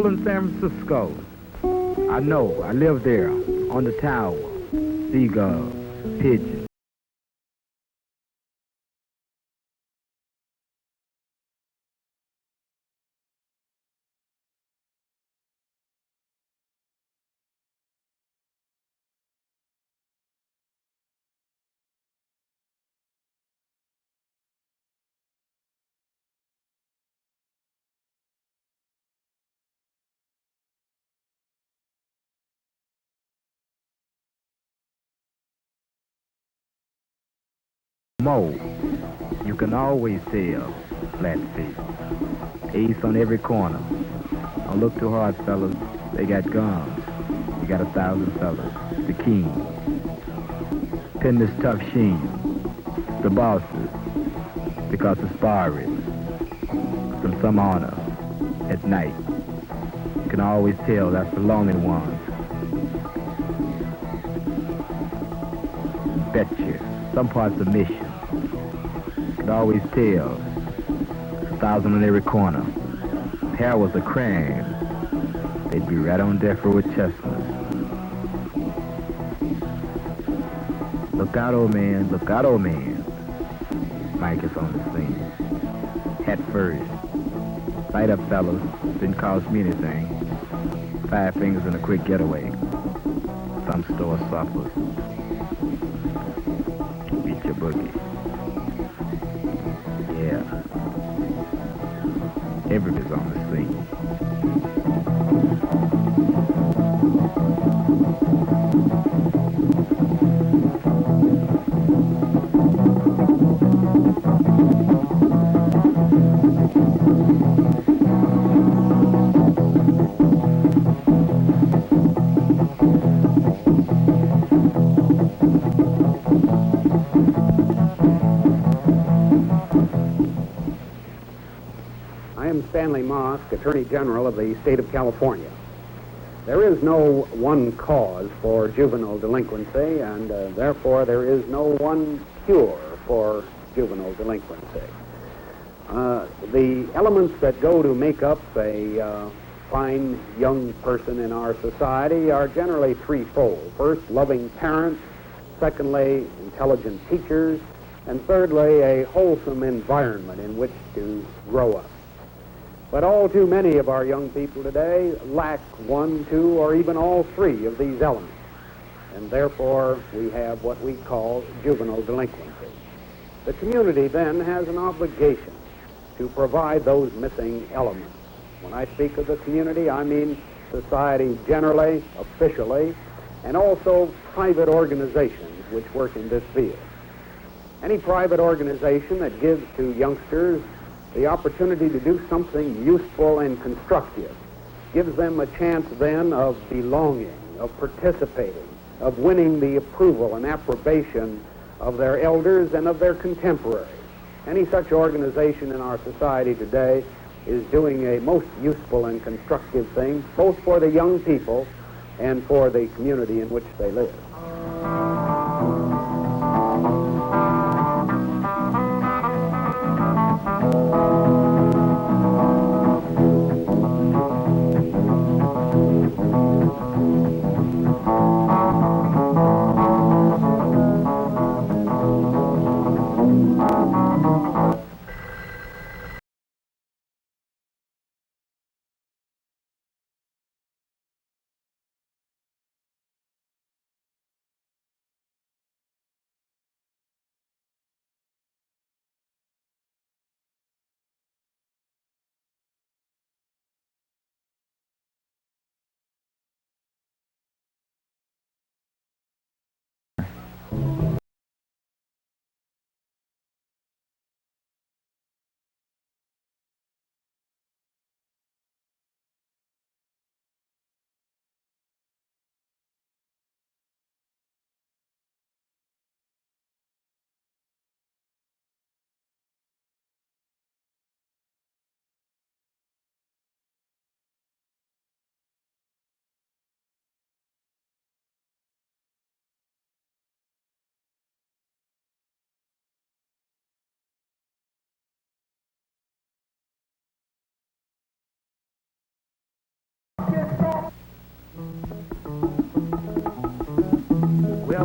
in San Francisco. I know, I live there, on the tower. Seagulls, pigeons. Mo, you can always tell, flat-faced. Ace on every corner. Don't look too hard, fellas. They got guns. You got 1,000 fellas. The king. Pin this tough sheen. The bosses. Because it's sparring. Some honor. At night. You can always tell that's the lonely ones. Betcha. Some parts of mission. Could always tell. 1,000 on every corner. If hair was a crane, they'd be right on death row with chestnuts. Look out, old man. Look out, old man. Mike is on the scene. Head first. Light up, fellas. Didn't cost me anything. 5 fingers and a quick getaway. Some store suffers. Beat your boogie. Yeah. Everybody's on the scene. Stanley Mosk, Attorney General of the State of California. There is no one cause for juvenile delinquency, and therefore there is no one cure for juvenile delinquency. The elements that go to make up a fine young person in our society are generally threefold. First, loving parents. Secondly, intelligent teachers. And thirdly, a wholesome environment in which to grow up. But all too many of our young people today lack 1, 2, or even all 3 of these elements. And therefore, we have what we call juvenile delinquency. The community then has an obligation to provide those missing elements. When I speak of the community, I mean society generally, officially, and also private organizations which work in this field. Any private organization that gives to youngsters the opportunity to do something useful and constructive gives them a chance then of belonging, of participating, of winning the approval and approbation of their elders and of their contemporaries. Any such organization in our society today is doing a most useful and constructive thing, both for the young people and for the community in which they live.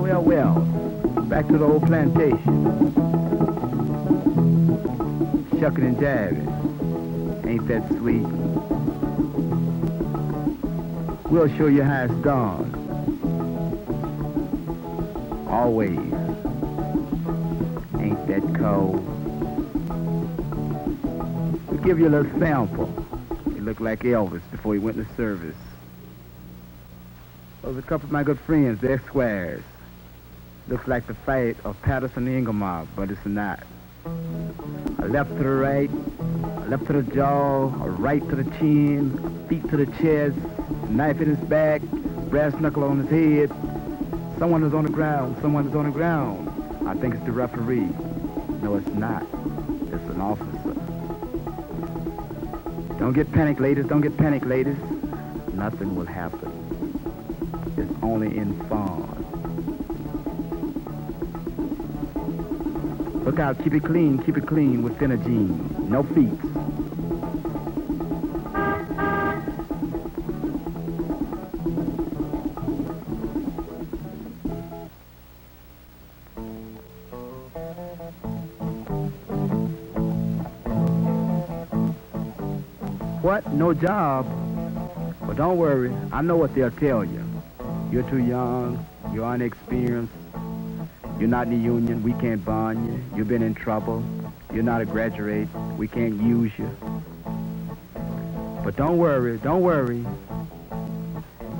Well. Back to the old plantation. Shucking and jiving. Ain't that sweet? We'll show you how it's done. Always. Ain't that cold? We'll give you a little sample. He looked like Elvis before he went to service. Those are a couple of my good friends, they're squares. Looks like the fight of Patterson and Inglemob, but it's not. A left to the right, a left to the jaw, a right to the chin, a feet to the chest, a knife in his back, brass knuckle on his head. Someone is on the ground, someone is on the ground. I think it's the referee. No, it's not. It's an officer. Don't get panicked, ladies, don't get panicked, ladies. Nothing will happen. It's only in fun. Look out, keep it clean with Phenagene. No feet. What? No job? Well, don't worry. I know what they'll tell you. You're too young. You're inexperienced. You're not in the union. We can't bond you. You've been in trouble. You're not a graduate. We can't use you. But don't worry. Don't worry.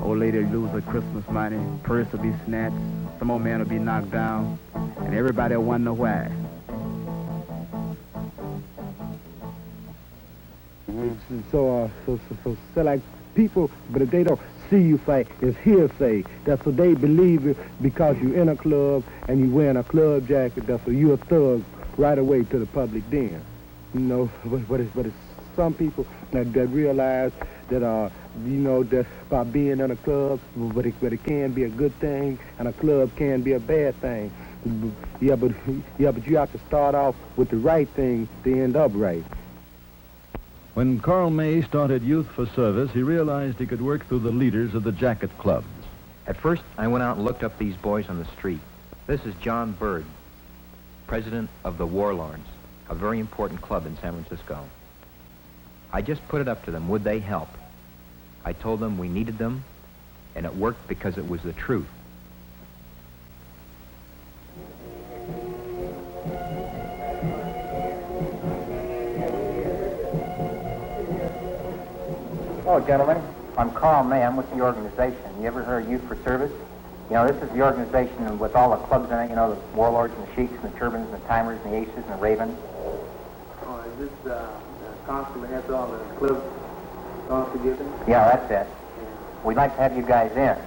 Old lady will lose her Christmas money. Purse will be snatched. Some old man will be knocked down. And everybody will wonder why. So like people, but if they don't see you fight, it's hearsay. That's what they believe it because you're in a club and you wearing a club jacket. That's what you're a thug right away to the public den. You know, but it's some people that realize that that by being in a club, but it can be a good thing and a club can be a bad thing. But you have to start off with the right thing to end up right. When Carl May started Youth for Service, he realized he could work through the leaders of the jacket clubs. At first, I went out and looked up these boys on the street. This is John Bird, president of the Warlords, a very important club in San Francisco. I just put it up to them, would they help? I told them we needed them, and it worked because it was the truth. Hello, gentlemen. I'm Carl May. I'm with the organization. You ever heard of Youth for Service? You know, this is the organization with all the clubs in it, you know, the Warlords and the Sheiks and the Turbans and the Timers and the Aces and the Ravens. Oh, is this the council that has all the clubs all together? Yeah, that's it. We'd like to have you guys in.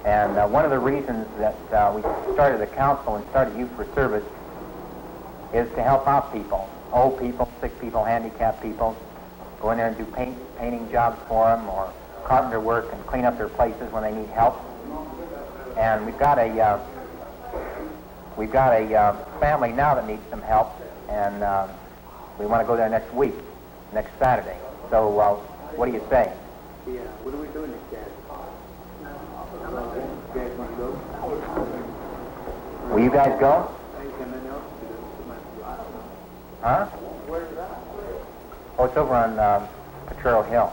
And one of the reasons that we started the council and started Youth for Service is to help out people, old people, sick people, handicapped people. Go in there and do painting jobs for them or carpenter work and clean up their places when they need help. And we've got a family now that needs some help, and we want to go there next week, next Saturday. So what do you say? Yeah, what are we doing next Saturday? You guys want to go? Will you guys go? I think something else to do. I don't know. Huh? Where's that? Oh, it's over on Potrero Hill.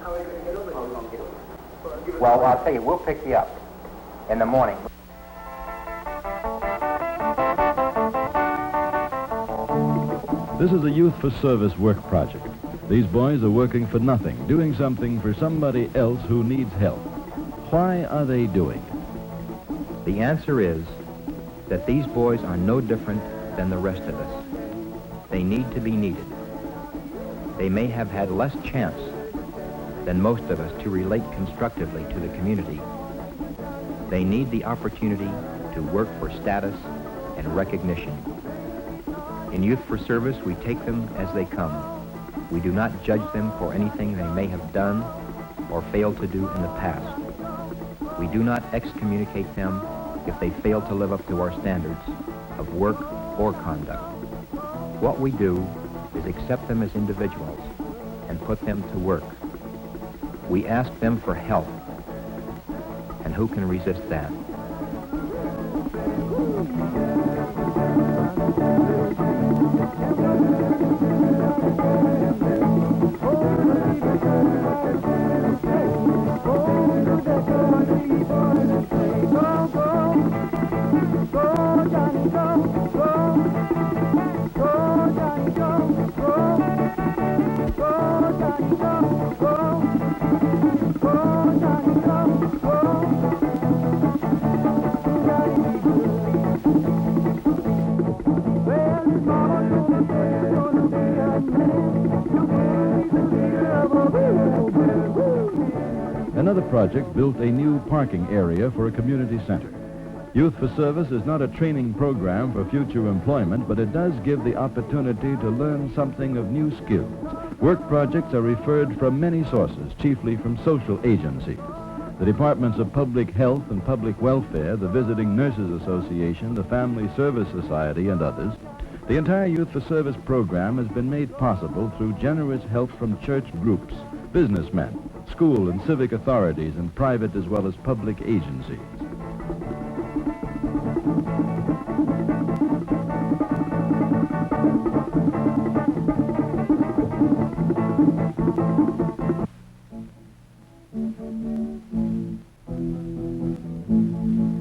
How are you going to get over there? How are we going to get over there? Well, I'll tell you, we'll pick you up in the morning. This is a Youth for Service work project. These boys are working for nothing, doing something for somebody else who needs help. Why are they doing it? The answer is that these boys are no different than the rest of us. They need to be needed. They may have had less chance than most of us to relate constructively to the community. They need the opportunity to work for status and recognition. In Youth for Service, we take them as they come. We do not judge them for anything they may have done or failed to do in the past. We do not excommunicate them if they fail to live up to our standards of work or conduct. What we do is accept them as individuals and put them to work. We ask them for help, and who can resist that? Another project built a new parking area for a community center. Youth for Service is not a training program for future employment, but it does give the opportunity to learn something of new skills. Work projects are referred from many sources, chiefly from social agencies. The Departments of Public Health and Public Welfare, the Visiting Nurses Association, the Family Service Society, and others. The entire Youth for Service program has been made possible through generous help from church groups, businessmen, school and civic authorities, and private as well as public agencies.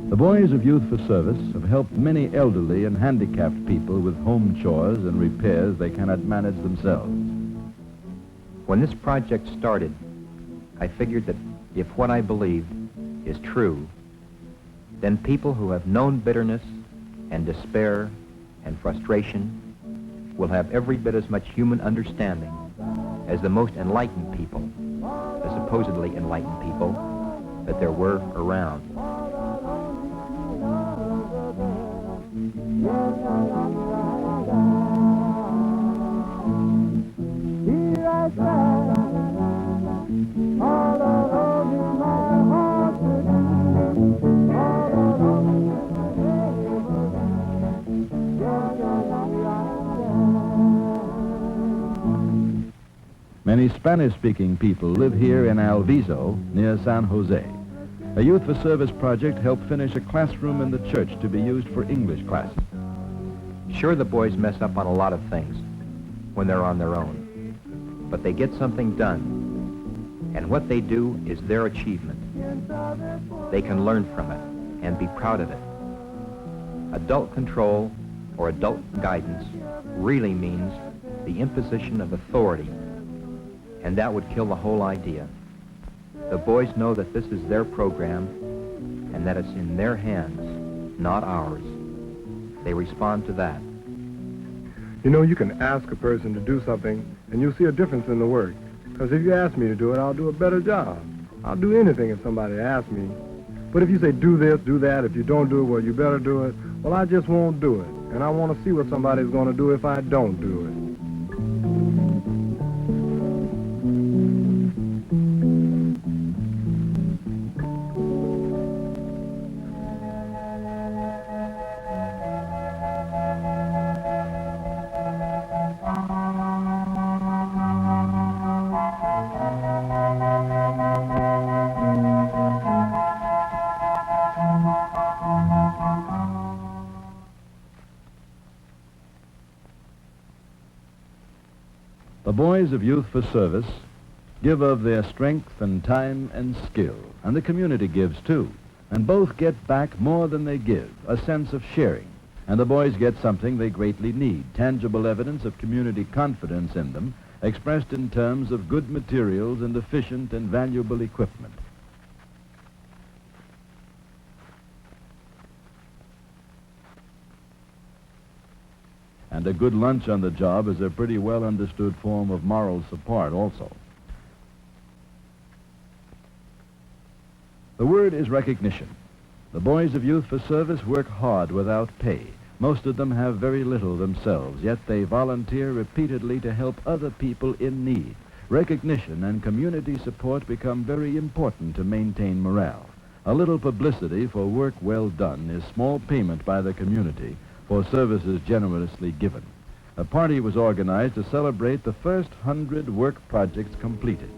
The boys of Youth for Service have helped many elderly and handicapped people with home chores and repairs they cannot manage themselves. When this project started, I figured that if what I believe is true, then people who have known bitterness and despair and frustration will have every bit as much human understanding as the most enlightened people, the supposedly enlightened people that there were around. Many Spanish-speaking people live here in Alviso, near San Jose. A Youth for Service project helped finish a classroom in the church to be used for English classes. Sure, the boys mess up on a lot of things when they're on their own, but they get something done, and what they do is their achievement. They can learn from it and be proud of it. Adult control or adult guidance really means the imposition of authority, and that would kill the whole idea. The boys know that this is their program and that it's in their hands, not ours. They respond to that. You know, you can ask a person to do something and you'll see a difference in the work. Because if you ask me to do it, I'll do a better job. I'll do anything if somebody asks me. But if you say do this, do that, if you don't do it, well, you better do it, well, I just won't do it. And I want to see what somebody's going to do if I don't do it. The boys of Youth for Service give of their strength and time and skill, and the community gives too, and both get back more than they give, a sense of sharing, and the boys get something they greatly need, tangible evidence of community confidence in them, expressed in terms of good materials and efficient and valuable equipment. And a good lunch on the job is a pretty well understood form of moral support also. The word is recognition. The boys of Youth for Service work hard without pay. Most of them have very little themselves, yet they volunteer repeatedly to help other people in need. Recognition and community support become very important to maintain morale. A little publicity for work well done is small payment by the community for services generously given. A party was organized to celebrate the first 100 work projects completed.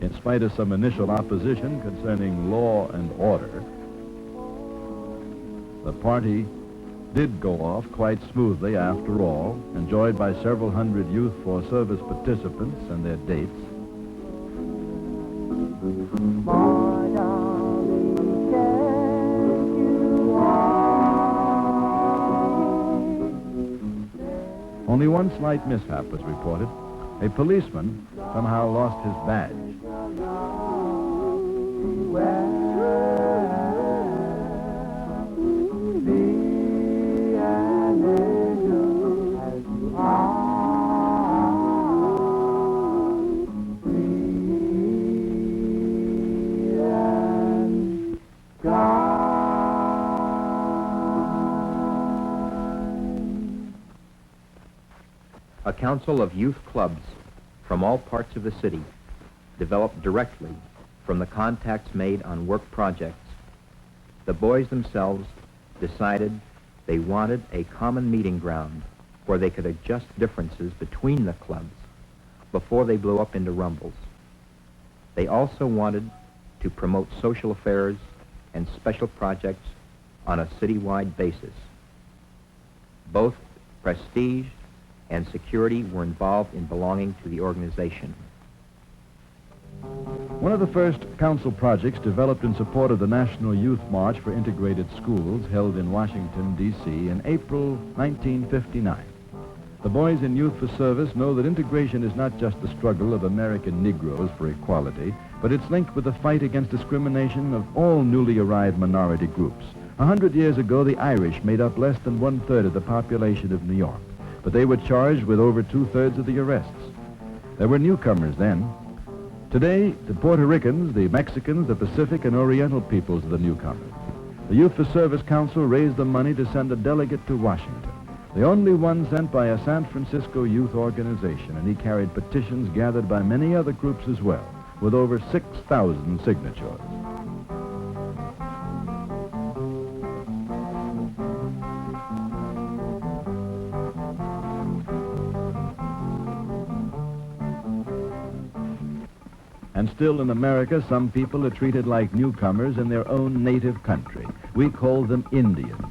In spite of some initial opposition concerning law and order, the party did go off quite smoothly after all, enjoyed by several hundred Youth for Service participants and their dates. Only one slight mishap was reported. A policeman somehow lost his badge. A council of youth clubs from all parts of the city developed directly from the contacts made on work projects. The boys themselves decided they wanted a common meeting ground where they could adjust differences between the clubs before they blew up into rumbles. They also wanted to promote social affairs and special projects on a citywide basis. Both prestige and security were involved in belonging to the organization. One of the first council projects developed in support of the National Youth March for Integrated Schools held in Washington, D.C. in April 1959. The boys in Youth for Service know that integration is not just the struggle of American Negroes for equality, but it's linked with the fight against discrimination of all newly arrived minority groups. 100 years ago, the Irish made up less than 1/3 of the population of New York, but they were charged with over 2/3 of the arrests. There were newcomers then. Today, the Puerto Ricans, the Mexicans, the Pacific and Oriental peoples are the newcomers. The Youth for Service Council raised the money to send a delegate to Washington, the only one sent by a San Francisco youth organization, and he carried petitions gathered by many other groups as well, with over 6,000 signatures. And still in America, some people are treated like newcomers in their own native country. We call them Indians.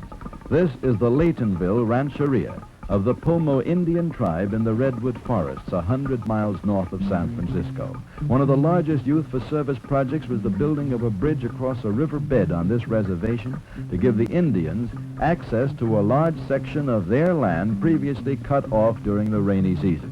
This is the Laytonville Rancheria of the Pomo Indian tribe in the Redwood Forests, 100 miles north of San Francisco. One of the largest Youth for Service projects was the building of a bridge across a riverbed on this reservation to give the Indians access to a large section of their land previously cut off during the rainy season.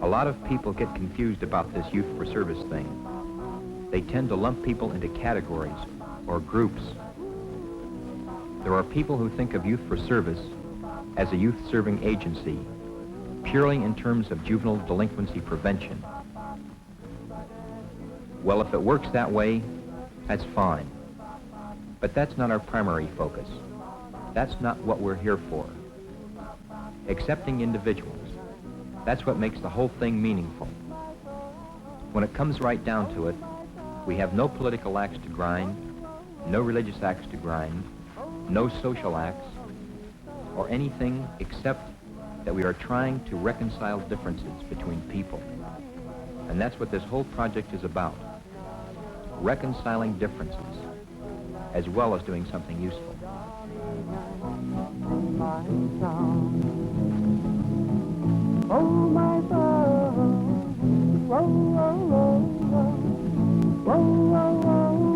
A lot of people get confused about this Youth for Service thing. They tend to lump people into categories or groups. There are people who think of Youth for Service as a youth-serving agency, purely in terms of juvenile delinquency prevention. Well, if it works that way, that's fine. But that's not our primary focus. That's not what we're here for. Accepting individuals. That's what makes the whole thing meaningful. When it comes right down to it, we have no political axe to grind, no religious axe to grind, no social axe, or anything except that we are trying to reconcile differences between people. And that's what this whole project is about. Reconciling differences, as well as doing something useful. Oh, my son, whoa, whoa, whoa, whoa, whoa, whoa, whoa.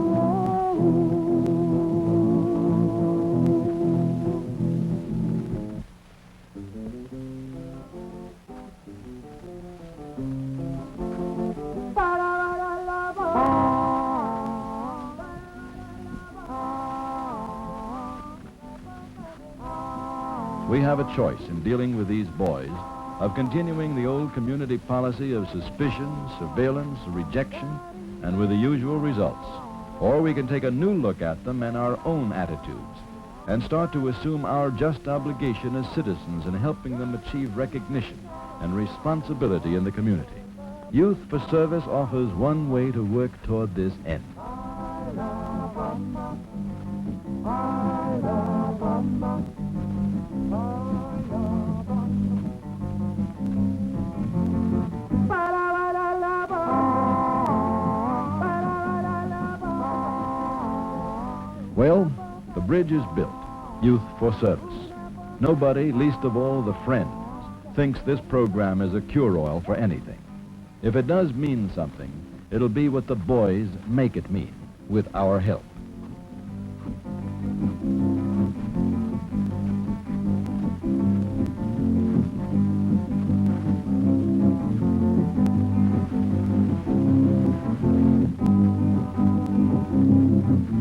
We have a choice in dealing with these boys of continuing the old community policy of suspicion, surveillance, rejection, and with the usual results. Or we can take a new look at them and our own attitudes and start to assume our just obligation as citizens in helping them achieve recognition and responsibility in the community. Youth for Service offers one way to work toward this end. Well, the bridge is built. Youth for Service. Nobody, least of all the Friends, thinks this program is a cure-all for anything. If it does mean something, it'll be what the boys make it mean, with our help.